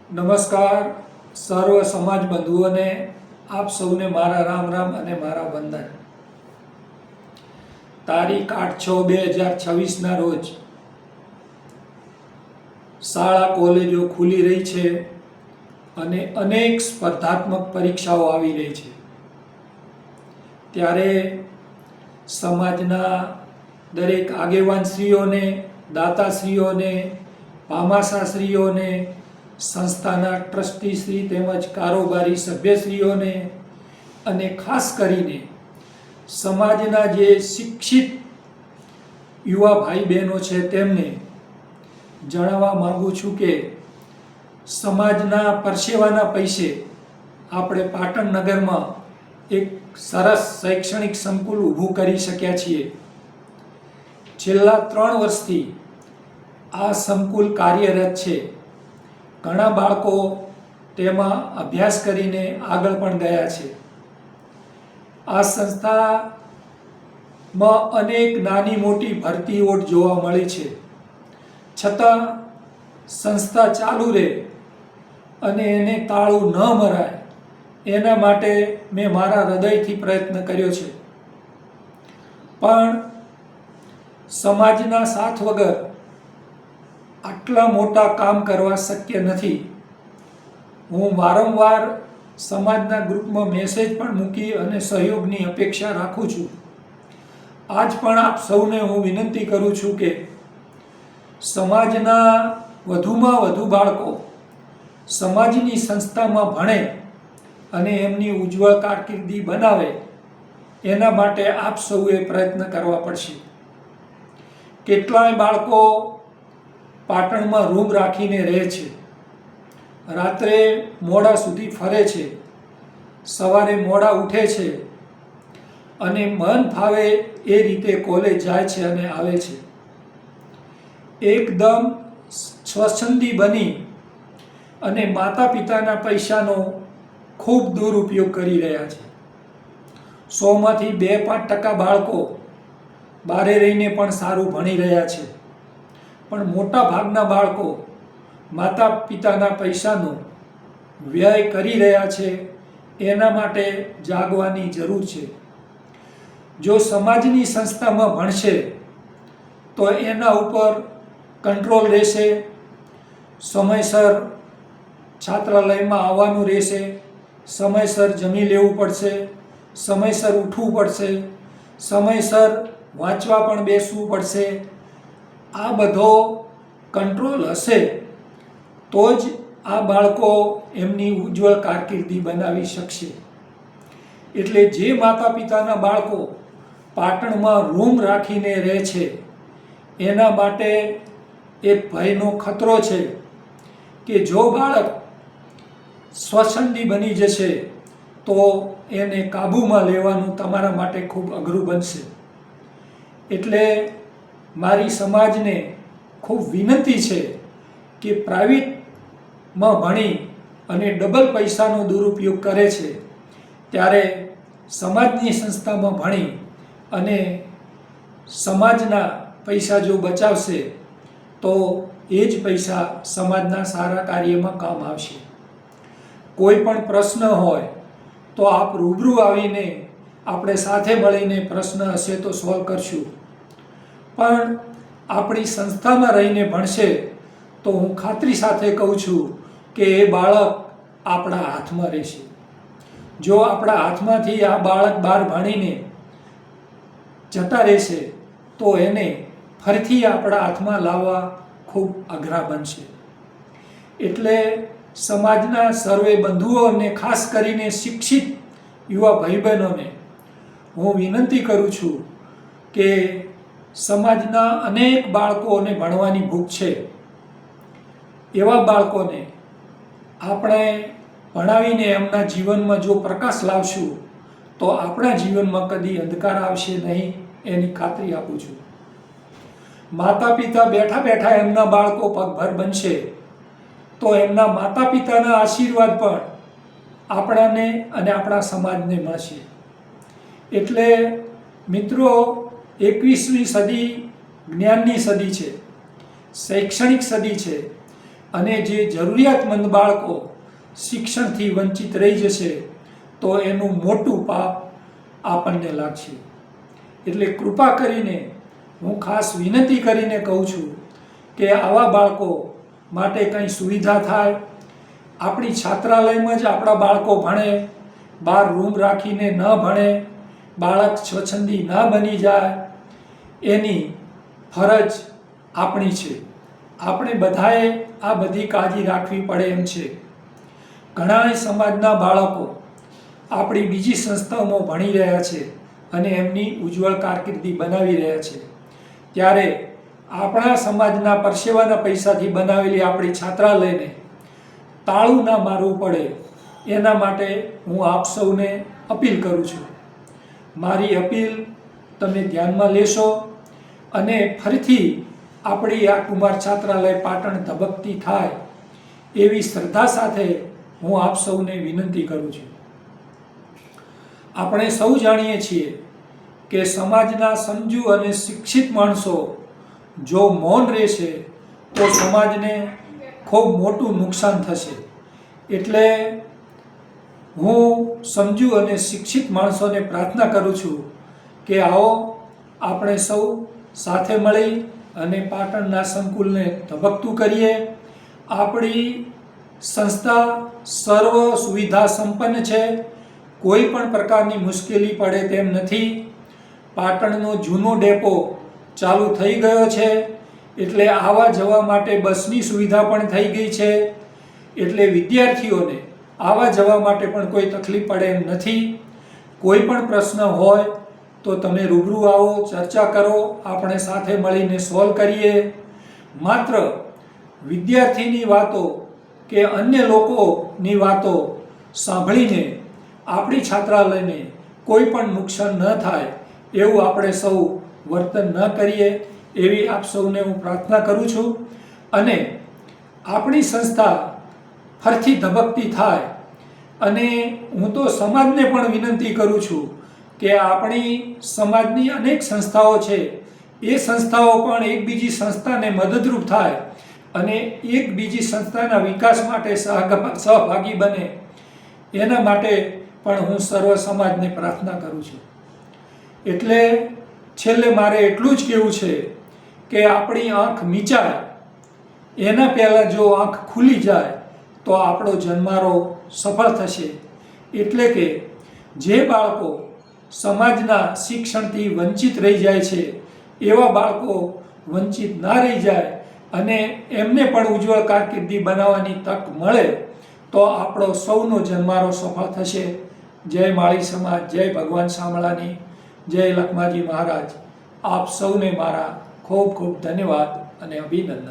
નમસ્કાર સર્વ સમાજ બંધુઓને, આપ સૌને મારા રામ રામ અને મારા વંદન। તારીખ 8/6/2026ના રોજ શાળા કોલેજો ખુલી રહી છે અને અનેક સ્પર્ધાત્મક પરીક્ષાઓ આવી રહી છે। ત્યારે સમાજના દરેક આગેવાનશ્રીઓને, દાતાશ્રીઓને, પામાશાશ્રીઓને, સંસ્થાના ટ્રસ્ટીશ્રી તેમજ કારોબારી સભ્યશ્રીઓને અને ખાસ કરીને સમાજના જે શિક્ષિત યુવા ભાઈ બહેનો છે તેમને જણાવવા માગું છું કે સમાજના પરસેવાના પૈસે આપણે પાટણ નગરમાં એક સરસ શૈક્ષણિક સંકુલ ઊભું કરી શક્યા છીએ। છેલ્લા 3 વર્ષથી આ સંકુલ કાર્યરત છે। ઘણા બાળકો તેમાં અભ્યાસ કરીને આગળ પણ ગયા છે। આ સંસ્થામાં અનેક નાની મોટી ભરતીઓ જોવા મળી છે, છતાં સંસ્થા ચાલુ રહે અને એને તાળું ન મરાય એના માટે મેં મારા હૃદયથી પ્રયત્ન કર્યો છે, પણ સમાજના સાથ વગર આટલા મોટા કામ કરવા શક્ય નથી। હું વારંવાર સમાજના ગ્રુપમાં મેસેજ પણ મૂકી અને સહયોગની અપેક્ષા રાખું છું। આજ પણ આપ સૌને હું વિનંતી કરું છું કે સમાજના વધુમાં વધુ બાળકો સમાજની સંસ્થામાં ભણે અને એમની ઉજ્જવળ કારકિર્દી બનાવે એના માટે આપ સૌએ પ્રયત્ન કરવા પડશે। કેટલાય બાળકો પાટણમાં રૂમ રાખીને રહે છે, રાત્રે મોડા સુધી ફરે છે, સવારે મોડા ઉઠે છે અને મન ફાવે એ રીતે કોલેજ જાય છે અને આવે છે। એકદમ સ્વચ્છંદી બની અને માતા પિતાના પૈસાનો ખૂબ દુરુપયોગ કરી રહ્યા છે। 100માંથી 2-5% બાળકો બારે રહીને પણ સારું ભણી રહ્યા છે, પણ મોટા ભાગના બાળકો માતા પિતાના પૈસાનો વ્યય કરી રહ્યા છે। એના માટે જાગવાની જરૂર છે। જો સમાજની સંસ્થામાં ભણશે તો એના ઉપર કંટ્રોલ રહેશે, સમયસર છાત્રાલયમાં આવવાનું રહેશે, સમયસર જમી લેવું પડશે, સમયસર ઉઠવું પડશે, સમયસર વાંચવા પણ બેસવું પડશે। આ બધો કંટ્રોલ હશે તો જ આ બાળકો એમની ઉજ્જવળ કારકિર્દી બનાવી શકશે। એટલે જે માતા પિતાના બાળકો પાટણમાં રૂમ રાખીને રહે છે એના માટે એક ભયનો ખતરો છે કે જો બાળક સ્વચ્છંદી બની જશે તો એને કાબૂમાં લેવાનું તમારા માટે ખૂબ અઘરું બનશે। એટલે મારી સમાજને ખૂબ વિનંતી છે કે પ્રાઇવેટમાં ભણી અને ડબલ પૈસાનો દુરુપયોગ કરે છે ત્યારે સમાજની સંસ્થામાં ભણી અને સમાજના પૈસા જો બચાવશે તો એ જ પૈસા સમાજના સારા કાર્યમાં કામ આવશે। કોઈ પણ પ્રશ્ન હોય તો આપ રૂબરૂ આવીને આપણે સાથે મળીને પ્રશ્ન હશે તો સોલ્વ કરશું, પણ આપણી સંસ્થામાં રહીને ભણશે તો હું ખાતરી સાથે કહું છું કે એ બાળક આપણા હાથમાં રહેશે। જો આપણા હાથમાંથી આ બાળક બહાર ભણીને જતા રહેશે તો એને ફરીથી આપણા હાથમાં લાવવા ખૂબ અઘરા બનશે। એટલે સમાજના સર્વે બંધુઓ અને ખાસ કરીને શિક્ષિત યુવા ભાઈ બહેનોને હું વિનંતી કરું છું કે સમાજના અનેક બાળકોને ભણવાની ભૂખ છે, એવા બાળકોને આપણે ભણાવીને એમના જીવનમાં જો પ્રકાશ લાવશું તો આપણા જીવનમાં કદી અંધકાર આવશે નહીં, એની ખાતરી આપું છું। માતા પિતા બેઠા બેઠા એમના બાળકો પગભર બનશે તો એમના માતા પિતાના આશીર્વાદ પણ આપણાને અને આપણા સમાજને મળશે। એટલે મિત્રો, 21મી સદી જ્ઞાનની સદી છે, શૈક્ષણિક સદી છે અને જે જરૂરિયાતમંદ બાળકો શિક્ષણથી વંચિત રહી જશે તો એનું મોટું પાપ આપણને લાગશે. એટલે કૃપા કરીને હું ખાસ વિનંતી કરીને કહું છું કે આવા બાળકો માટે કંઈ સુવિધા થાય. આપણી છાત્રાલયમાં જ આપણા બાળકો ભણે, બહાર રૂમ રાખીને ન ભણે, બાળક સ્વચ્છંદી ન બની જાય, એની ફરજ આપણી છે. આપણે બધાએ આ બધી કાળજી રાખવી પડે એમ છે. ઘણા સમાજના બાળકો આપણી બીજી સંસ્થાઓમાં ભણી રહ્યા છે અને એમની ઉજ્જવળ કારકિર્દી બનાવી રહ્યા છે. ત્યારે આપણા સમાજના પરસેવાના પૈસાથી બનાવેલી આપણી છાત્રાલયને તાળું ના મારવું પડે એના માટે હું આપ સૌને અપીલ કરું છું. મારી અપીલ તમે ધ્યાનમાં લેશો અને ફરીથી આપણી આ કુમાર છાત્રાલય પાટણ ધબકતી થાય એવી શ્રદ્ધા સાથે હું આપ સૌને વિનંતી કરું છું. આપણે સૌ જાણીએ છીએ કે સમાજના સમજુ અને શિક્ષિત માણસો જો મૌન રહેશે તો સમાજને ખૂબ મોટું નુકસાન થશે. એટલે હું સમજુ અને શિક્ષિત માણસોને પ્રાર્થના કરું છું કે આવો આપણે સૌ સાથે મળી અને પાટણના સંકુલને ધબકતું કરીએ. આપણી સંસ્થા સર્વ સુવિધા સંપન્ન છે. કોઈ પણ પ્રકારની મુશ્કેલી પડે તેમ નથી. પાટણનો જૂનો ડેપો ચાલુ થઈ ગયો છે એટલે આવવા જવા માટે બસની સુવિધા પણ થઈ ગઈ છે. એટલે વિદ્યાર્થીઓને આવવા જવા માટે પણ કોઈ તકલીફ પડે એમ નથી. કોઈ પણ પ્રશ્ન હોય તો તમે રૂબરૂ આવો, ચર્ચા કરો, આપણે સાથે મળીને સોલ્વ કરીએ. માત્ર વિદ્યાર્થીની વાતો કે અન્ય લોકોની વાતો સાંભળીને આપણી છાત્રાલયને કોઈ પણ નુકસાન ન થાય એવું આપણે સૌ વર્તન ન કરીએ એવી આપ સૌને હું પ્રાર્થના કરું છું. અને આપણી સંસ્થા ફરીથી ધબકતી થાય અને હું તો સમાજને પણ વિનંતી કરું છું કે આપણી સમાજની અનેક સંસ્થાઓ છે, એ સંસ્થાઓ પણ એક બીજી સંસ્થાને મદદરૂપ થાય અને એક બીજી સંસ્થાના વિકાસ માટે સહભાગી બને એના માટે પણ હું સર્વ સમાજને પ્રાર્થના કરું છું. એટલે છેલ્લે મારે એટલું જ કહેવું છે કે આપણી આંખ મીચાય એના પહેલાં જો આંખ ખુલી જાય તો આપણો જન્મારો સફળ થશે. એટલે કે જે બાળકો સમાજના શિક્ષણથી વંચિત રહી જાય છે એવા બાળકો વંચિત ના રહી જાય અને એમને પણ ઉજ્જવળ કારકિર્દી બનાવવાની તક મળે તો આપણો સૌનો જન્મારો સફળ થશે. જય માળી સમાજ, જય ભગવાન શામળાની, જય લખમાજી મહારાજ. આપ સૌને મારા ખૂબ ખૂબ ધન્યવાદ અને અભિનંદન.